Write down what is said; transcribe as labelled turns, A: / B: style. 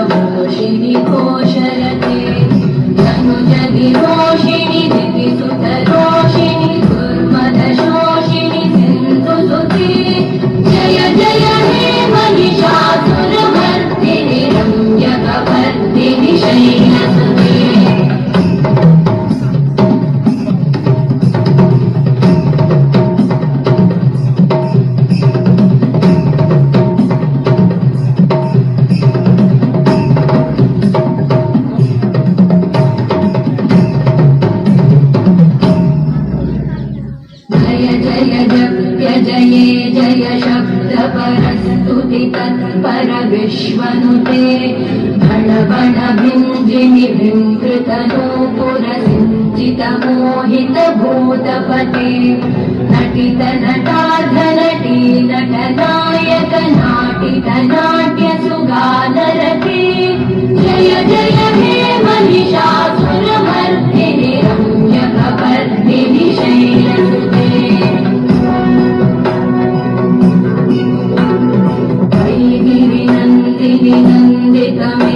A: घोषिणि घोषरते तनुजविरोषिणि दितिसुतरोषिणि दुर्मदशोषिणि सिन्धुसुते जय जय हे महिषासुरमर्दिनि रम्यकपर्दिनि शैलसुते जये जय शब्द परस्तुति तत्पर विश्वनुते भण भण भिञ्जिनि भिङ्कृतनूपुर सिञ्चित मोहित भूतपते नटित नटार्ध नटी नटनायक नाटित नाट्य सुगानरते जय जय हे महिषासुरमर्दिनि रम्यकपर्दिनि शैलसुते नन्दित